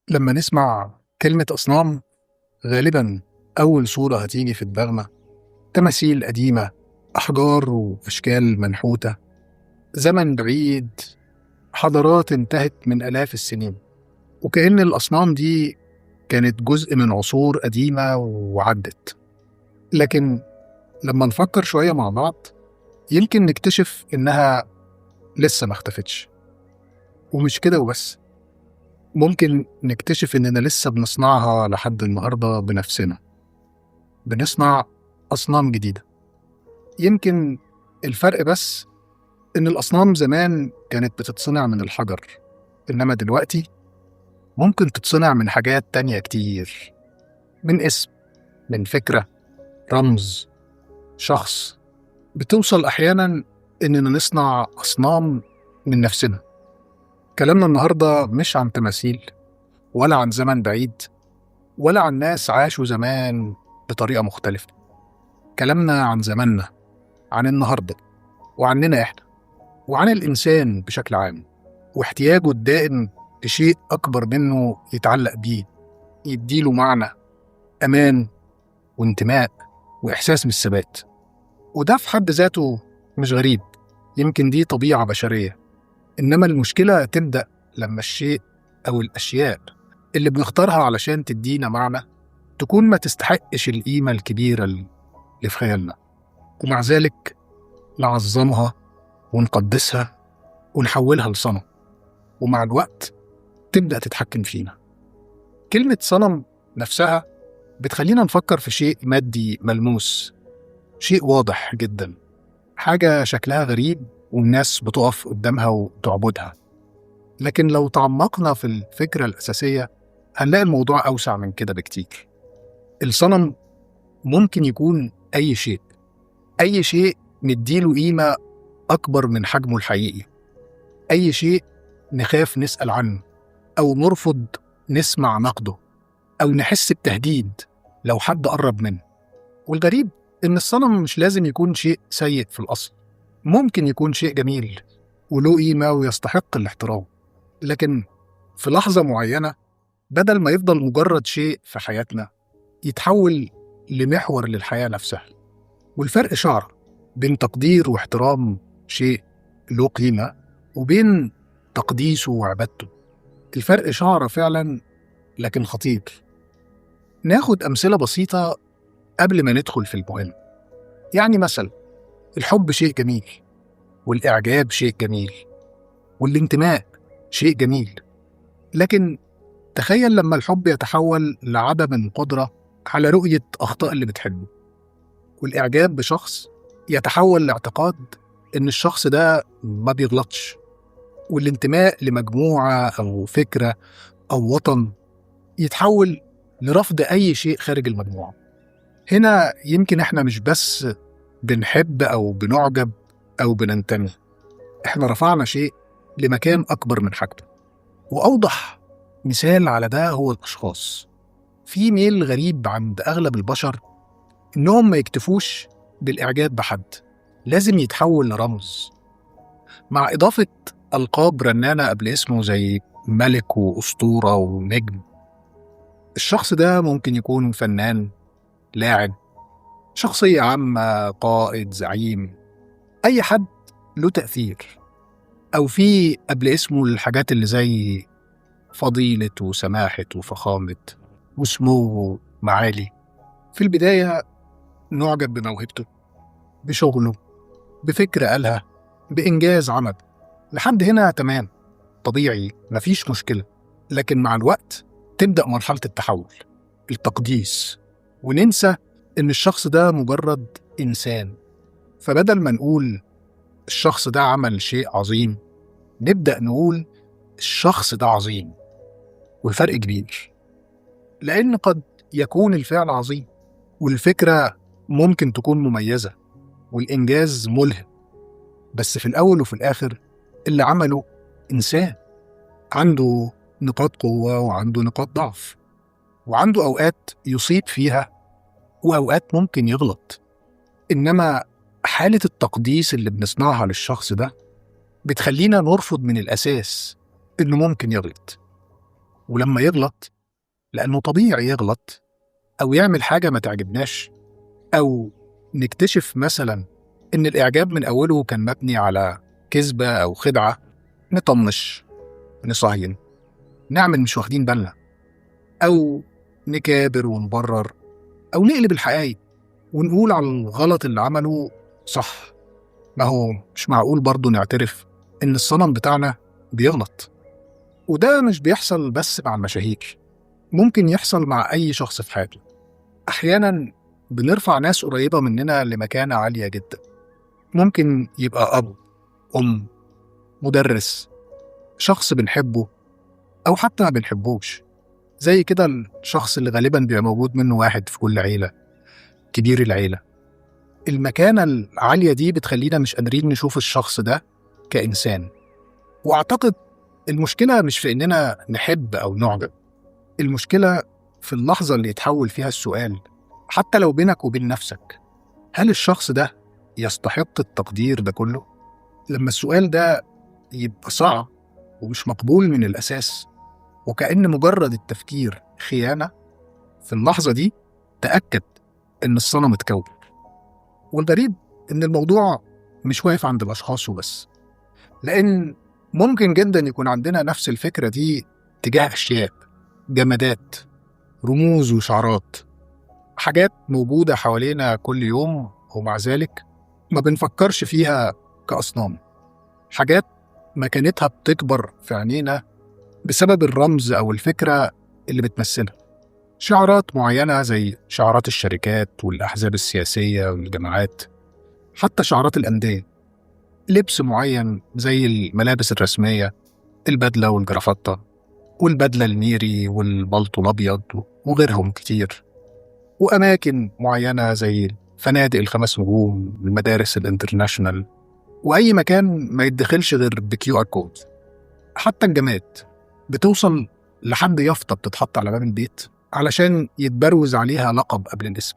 لما نسمع كلمة أصنام غالبا أول صورة هتيجي في دماغنا تماثيل قديمة، أحجار وأشكال منحوتة، زمن بعيد، حضارات انتهت من آلاف السنين، وكأن الأصنام دي كانت جزء من عصور قديمة وعدت. لكن لما نفكر شوية مع بعض يمكن نكتشف إنها لسه ما اختفتش. ومش كده وبس، ممكن نكتشف إننا لسه بنصنعها لحد النهاردة بنفسنا، بنصنع أصنام جديدة. يمكن الفرق بس إن الأصنام زمان كانت بتتصنع من الحجر، إنما دلوقتي ممكن تتصنع من حاجات تانية كتير، من اسم، من فكرة، رمز، شخص. بتوصل أحيانا إننا نصنع أصنام من نفسنا. كلامنا النهاردة مش عن تماثيل، ولا عن زمن بعيد، ولا عن ناس عاشوا زمان بطريقة مختلفة. كلامنا عن زماننا، عن النهاردة، وعننا إحنا، وعن الإنسان بشكل عام، واحتياجه الدائم لشيء أكبر منه يتعلق بيه، يديله معنى، أمان، وانتماء، وإحساس بالثبات. وده في حد ذاته مش غريب، يمكن دي طبيعة بشرية. إنما المشكلة تبدأ لما الشيء أو الأشياء اللي بنختارها علشان تدينا معنى تكون ما تستحقش القيمة الكبيرة اللي في خيالنا، ومع ذلك نعظمها ونقدسها ونحولها لصنم، ومع الوقت تبدأ تتحكم فينا. كلمة صنم نفسها بتخلينا نفكر في شيء مادي ملموس، شيء واضح جدا، حاجة شكلها غريب والناس بتقف قدامها وتعبدها. لكن لو تعمقنا في الفكرة الأساسية هنلاقي الموضوع أوسع من كده بكتير. الصنم ممكن يكون أي شيء، أي شيء نديله قيمة أكبر من حجمه الحقيقي، أي شيء نخاف نسأل عنه، أو نرفض نسمع نقده، أو نحس بتهديد لو حد قرب منه. والغريب إن الصنم مش لازم يكون شيء سيء في الأصل، ممكن يكون شيء جميل وله قيمة ويستحق الاحترام. لكن في لحظة معينة بدل ما يفضل مجرد شيء في حياتنا يتحول لمحور للحياة نفسها. والفرق شعر بين تقدير واحترام شيء له قيمة وبين تقديسه وعبادته. الفرق شعر فعلا، لكن خطير. ناخد أمثلة بسيطة قبل ما ندخل في المهم. يعني مثلا الحب شيء جميل، والإعجاب شيء جميل، والانتماء شيء جميل. لكن تخيل لما الحب يتحول لعدم القدرة على رؤية أخطاء اللي بتحبه، والإعجاب بشخص يتحول لاعتقاد إن الشخص ده ما بيغلطش، والانتماء لمجموعة أو فكرة أو وطن يتحول لرفض أي شيء خارج المجموعة. هنا يمكن إحنا مش بس بنحب أو بنعجب أو بننتمي، إحنا رفعنا شيء لمكان أكبر من حجمه. وأوضح مثال على ده هو الأشخاص. في ميل غريب عند أغلب البشر إنهم ما يكتفوش بالإعجاب بحد، لازم يتحول لرمز، مع إضافة ألقاب رنانة قبل اسمه زي ملك وأسطورة ونجم. الشخص ده ممكن يكون فنان، لاعب، شخصية عامة، قائد، زعيم، أي حد له تأثير. أو في قبل اسمه الحاجات اللي زي فضيلة وسماحة وفخامة وسمو ومعالي. في البداية نعجب بموهبته، بشغله، بفكرة قالها، بإنجاز عمل. لحد هنا تمام، طبيعي، مفيش مشكلة. لكن مع الوقت تبدأ مرحلة التحول، التقديس، وننسى إن الشخص ده مجرد إنسان. فبدل ما نقول الشخص ده عمل شيء عظيم، نبدأ نقول الشخص ده عظيم. والفرق كبير، لأن قد يكون الفعل عظيم، والفكرة ممكن تكون مميزة، والإنجاز ملهم، بس في الأول وفي الآخر اللي عمله إنسان عنده نقاط قوة وعنده نقاط ضعف، وعنده أوقات يصيب فيها وأوقات ممكن يغلط. إنما حالة التقديس اللي بنصنعها للشخص ده بتخلينا نرفض من الأساس إنه ممكن يغلط. ولما يغلط، لأنه طبيعي يغلط أو يعمل حاجة ما تعجبناش، أو نكتشف مثلا إن الإعجاب من أوله كان مبني على كذبة أو خدعة، نطنش، نصهين، نعمل مش واخدين بالنا، أو نكابر ونبرر، أو نقلب الحقائق ونقول على الغلط اللي عمله صح. ما هو مش معقول برضه نعترف إن الصنم بتاعنا بيغلط. وده مش بيحصل بس مع المشاهير، ممكن يحصل مع أي شخص في حياته. أحيانا بنرفع ناس قريبة مننا لمكانة عالية جدا، ممكن يبقى أب، أم، مدرس، شخص بنحبه أو حتى ما بنحبوش. زي كده الشخص اللي غالبا بيبقى موجود منه واحد في كل عيلة، كبير العيلة. المكانة العالية دي بتخلينا مش قادرين نشوف الشخص ده كإنسان. وأعتقد المشكلة مش في إننا نحب أو نعجب، المشكلة في اللحظة اللي يتحول فيها السؤال، حتى لو بينك وبين نفسك: هل الشخص ده يستحق التقدير ده كله؟ لما السؤال ده يبقى صعب ومش مقبول من الأساس، وكأن مجرد التفكير خيانة، في اللحظة دي تأكد إن الصنم اتكون. والغريب إن الموضوع مش واقف عند الأشخاص وبس، لأن ممكن جدا يكون عندنا نفس الفكرة دي تجاه أشياء، جمادات، رموز وشعارات، حاجات موجودة حوالينا كل يوم، ومع ذلك ما بنفكرش فيها كأصنام. حاجات مكانتها بتكبر في عينينا بسبب الرمز أو الفكرة اللي بتمثلها. شعارات معينة زي شعارات الشركات والأحزاب السياسية والجماعات، حتى شعارات الأندية. لبس معين زي الملابس الرسمية، البدلة والجرافطة، والبدلة الميري والبلطو الأبيض وغيرهم كتير. وأماكن معينة زي فنادق الخمس نجوم، المدارس الانترناشنال، وأي مكان ما يدخلش غير بكيو آر كود. حتى الجماد بتوصل لحد يافطة بتتحط على باب البيت علشان يتبروز عليها لقب قبل الاسم.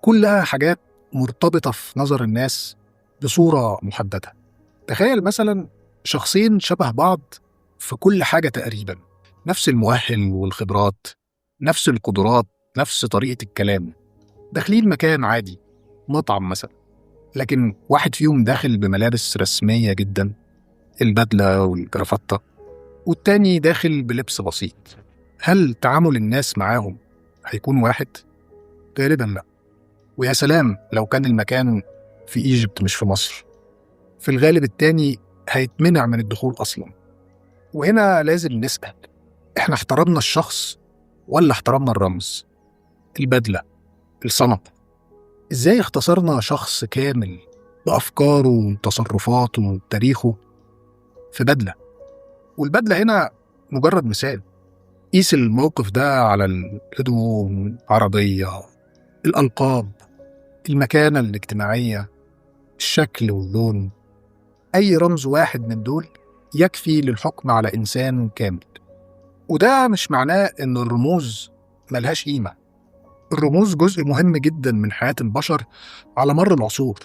كلها حاجات مرتبطة في نظر الناس بصورة محددة. تخيل مثلا شخصين شبه بعض في كل حاجة تقريبا، نفس المؤهل والخبرات، نفس القدرات، نفس طريقة الكلام، داخلين مكان عادي، مطعم مثلا، لكن واحد فيهم داخل بملابس رسمية جدا، البدلة والجرافطة، والتاني داخل بلبس بسيط. هل تعامل الناس معاهم هيكون واحد؟ غالبا لا. ويا سلام لو كان المكان في إيجيبت مش في مصر، في الغالب التاني هيتمنع من الدخول أصلا. وهنا لازم نسأل: إحنا احترمنا الشخص ولا احترمنا الرمز، البدلة، الصنم؟ إزاي اختصرنا شخص كامل بأفكاره وتصرفاته وتاريخه في بدلة؟ والبدلة هنا مجرد مثال. قيس الموقف ده على الهدوم، العربية، الألقاب، المكانة الاجتماعية، الشكل واللون. أي رمز واحد من دول يكفي للحكم على إنسان كامل. وده مش معناه إن الرموز ملهاش قيمة. الرموز جزء مهم جدا من حياة البشر على مر العصور.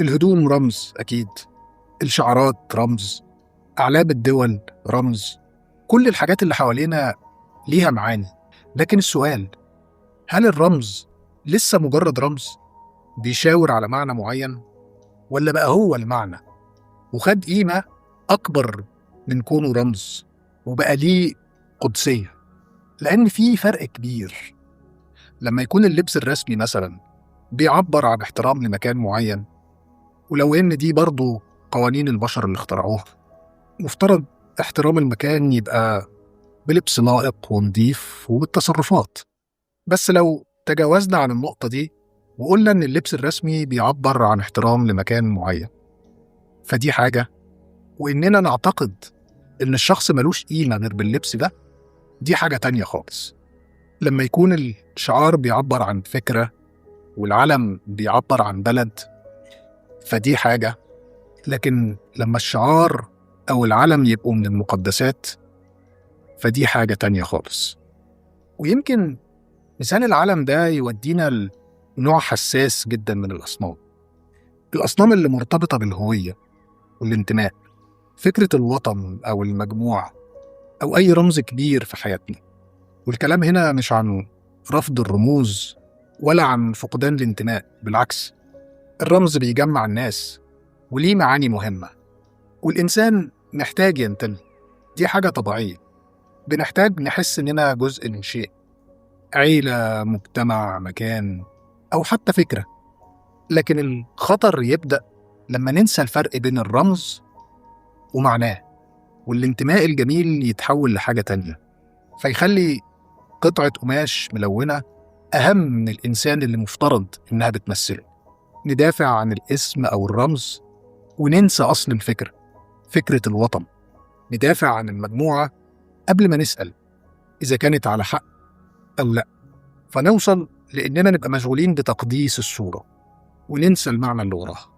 الهدوم رمز أكيد، الشعارات رمز، أعلام الدول رمز، كل الحاجات اللي حوالينا ليها معاني. لكن السؤال: هل الرمز لسه مجرد رمز بيشاور على معنى معين، ولا بقى هو المعنى وخد قيمة أكبر من كونه رمز وبقى ليه قدسية؟ لأن في فرق كبير لما يكون اللبس الرسمي مثلا بيعبر عن احترام لمكان معين، ولو إن دي برضو قوانين البشر اللي اخترعوها، مفترض احترام المكان يبقى بلبس لائق ونضيف وبالتصرفات. بس لو تجاوزنا عن النقطة دي وقلنا إن اللبس الرسمي بيعبر عن احترام لمكان معين، فدي حاجة، وإننا نعتقد إن الشخص ملوش قيمة غير باللبس ده، دي حاجة تانية خالص. لما يكون الشعار بيعبر عن فكرة والعلم بيعبر عن بلد، فدي حاجة. لكن لما الشعار أو العلم يبقوا من المقدسات، فدي حاجة تانية خالص. ويمكن مثال العلم ده يودينا لنوع حساس جدا من الأصنام. الأصنام اللي مرتبطة بالهوية والانتماء، فكرة الوطن أو المجموعة أو أي رمز كبير في حياتنا. والكلام هنا مش عن رفض الرموز ولا عن فقدان الانتماء، بالعكس، الرمز بيجمع الناس وليه معاني مهمة، والإنسان محتاج ينتمي، دي حاجة طبيعية. بنحتاج نحس إننا جزء من شيء، عيلة، مجتمع، مكان، أو حتى فكرة. لكن الخطر يبدأ لما ننسى الفرق بين الرمز ومعناه، والانتماء الجميل يتحول لحاجة تانية، فيخلي قطعة قماش ملونة أهم من الإنسان اللي مفترض إنها بتمثله. ندافع عن الاسم أو الرمز وننسى أصل الفكرة، فكرة الوطن. ندافع عن المجموعة قبل ما نسأل إذا كانت على حق أو لأ، فنوصل لإننا نبقى مشغولين بتقديس الصورة وننسى المعنى اللي وراها.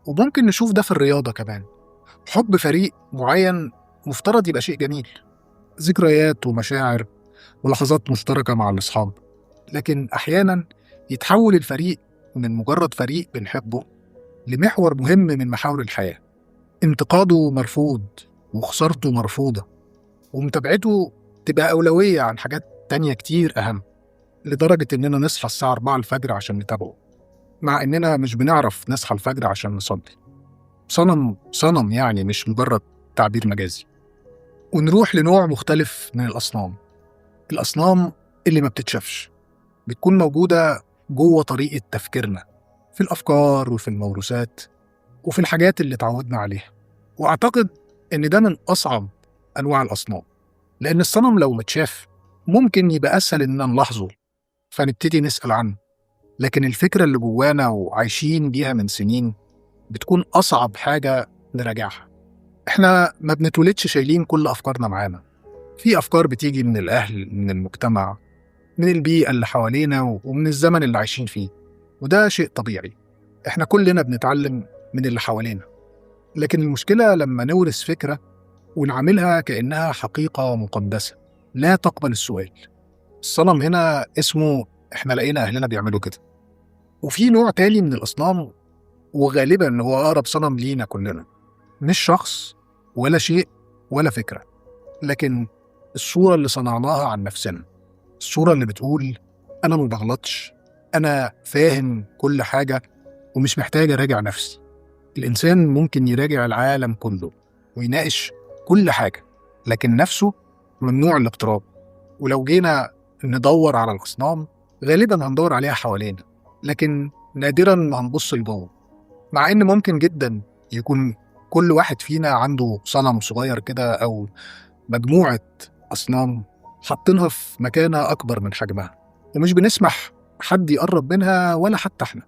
وممكن نشوف ده في الرياضة كمان. حب فريق معين مفترض يبقى شيء جميل، ذكريات ومشاعر ولحظات مشتركة مع الأصحاب، لكن أحيانا يتحول الفريق من مجرد فريق بنحبه لمحور مهم من محاور الحياة، انتقاده مرفوض وخسارته مرفوضة، ومتابعته تبقى أولوية عن حاجات تانية كتير أهم، لدرجة إننا نصحى الساعة 4 الفجر عشان نتابعه، مع إننا مش بنعرف نصحى الفجر عشان نصلي. صنم يعني، مش مجرد تعبير مجازي. ونروح لنوع مختلف من الأصنام اللي ما بتتشافش، بتكون موجودة جوه طريقة تفكيرنا، في الأفكار وفي الموروثات وفي الحاجات اللي تعودنا عليها. وأعتقد إن ده من أصعب أنواع الأصنام، لأن الصنم لو متشاف ممكن يبقى أسهل إننا نلاحظه فنبتدي نسأل عنه، لكن الفكرة اللي جوانا وعايشين بيها من سنين بتكون أصعب حاجة نراجعها. إحنا ما بنتولدش شايلين كل أفكارنا معانا، في أفكار بتيجي من الأهل، من المجتمع، من البيئة اللي حوالينا ومن الزمن اللي عايشين فيه، وده شيء طبيعي. إحنا كلنا بنتعلم من اللي حوالينا، لكن المشكلة لما نورث فكرة ونعملها كأنها حقيقة مقدسة لا تقبل السؤال. الصنم هنا اسمه إحنا لقينا أهلنا بيعملوا كده. وفي نوع تاني من الأصنام، وغالبا هو أقرب صنم لينا كلنا، مش شخص ولا شيء ولا فكرة، لكن الصورة اللي صنعناها عن نفسنا، الصورة اللي بتقول أنا ما بغلطش، أنا فاهم كل حاجة ومش محتاج أراجع نفسي. الإنسان ممكن يراجع العالم كله ويناقش كل حاجة، لكن نفسه ممنوع الاقتراب. ولو جينا ندور على الأصنام غالبا هندور عليها حوالينا، لكن نادرا ما هنبص لجوه، مع إن ممكن جدا يكون كل واحد فينا عنده صنم صغير كده أو مجموعة أصنام حاطينها في مكانة أكبر من حجمها، ومش بنسمح حد يقرب منها ولا حتى إحنا.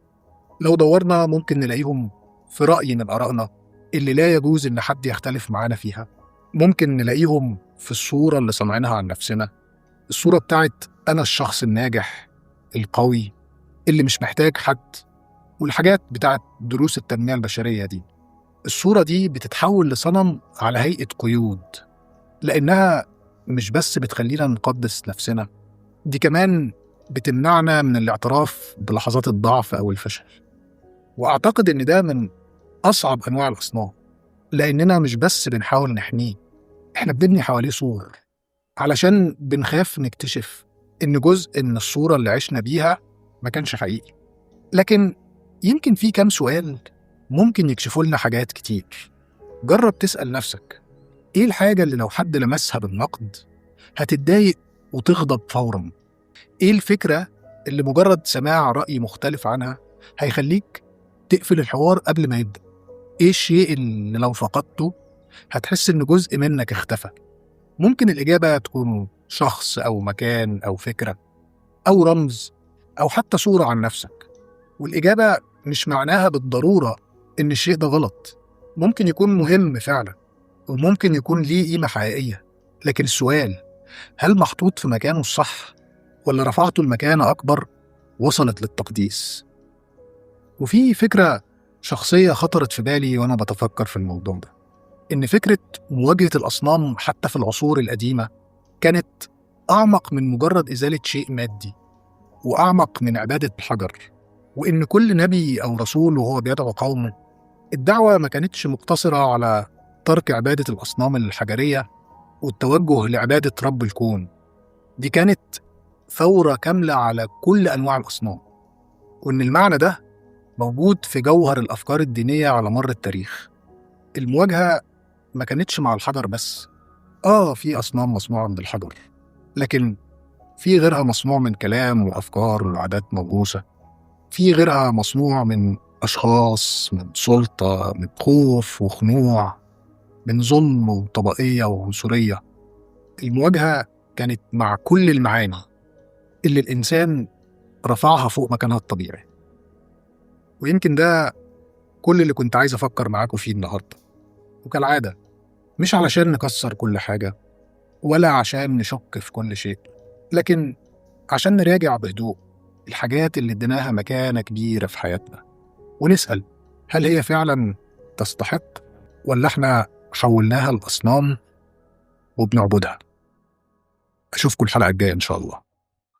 لو دورنا ممكن نلاقيهم في رأي من آرائنا اللي لا يجوز إن حد يختلف معانا فيها. ممكن نلاقيهم في الصورة اللي صنعناها عن نفسنا، الصورة بتاعت أنا الشخص الناجح القوي اللي مش محتاج حد، والحاجات بتاعت دروس التنمية البشرية دي. الصورة دي بتتحول لصنم على هيئة قيود، لأنها مش بس بتخلينا نقدس نفسنا، دي كمان بتمنعنا من الاعتراف بلحظات الضعف أو الفشل. وأعتقد إن ده من أصعب أنواع الأصنام، لأننا مش بس بنحاول نحميه، إحنا بنبني حواليه سور، علشان بنخاف نكتشف إن جزء من الصورة اللي عشنا بيها ما كانش حقيقي. لكن يمكن في كام سؤال ممكن يكشفوا لنا حاجات كتير. جرب تسأل نفسك، إيه الحاجة اللي لو حد لمسها بالنقد هتتضايق وتغضب فوراً؟ إيه الفكرة اللي مجرد سماع رأي مختلف عنها هيخليك تقفل الحوار قبل ما يبدأ؟ إيه الشيء اللي لو فقدته هتحس إن جزء منك اختفى؟ ممكن الإجابة تكون شخص أو مكان أو فكرة أو رمز أو حتى صورة عن نفسك. والإجابة مش معناها بالضرورة إن الشيء ده غلط، ممكن يكون مهم فعلا وممكن يكون ليه قيمة حقيقية، لكن السؤال هل محطوط في مكانه الصح ولا رفعته لمكانة أكبر وصلت للتقديس؟ وفي فكرة شخصية خطرت في بالي وأنا بتفكر في الموضوع ده، إن فكرة مواجهة الأصنام حتى في العصور القديمة كانت أعمق من مجرد إزالة شيء مادي، وأعمق من عبادة الحجر. وإن كل نبي أو رسول وهو بيدعو قومه، الدعوة ما كانتش مقتصرة على ترك عبادة الأصنام الحجرية، والتوجه لعبادة رب الكون. دي كانت ثورة كاملة على كل أنواع الأصنام، وإن المعنى ده موجود في جوهر الأفكار الدينية على مر التاريخ. المواجهة ما كانتش مع الحجر بس. في أصنام مصنوعة من الحجر، لكن في غيرها مصنوع من كلام وأفكار وعادات موروثة. في غيرها مصنوع من أشخاص، من سلطة، من خوف وخنوع، من ظلم وطبقية وعنصرية. المواجهة كانت مع كل المعاني اللي الإنسان رفعها فوق مكانها الطبيعي. ويمكن ده كل اللي كنت عايز أفكر معاكم فيه النهاردة. وكالعادة مش علشان نكسر كل حاجة ولا عشان نشك في كل شيء، لكن عشان نراجع بهدوء الحاجات اللي اديناها مكانة كبيرة في حياتنا، ونسأل هل هي فعلا تستحق، ولا احنا حولناها لأصنام وبنعبدها. أشوفكم الحلقة الجاية إن شاء الله.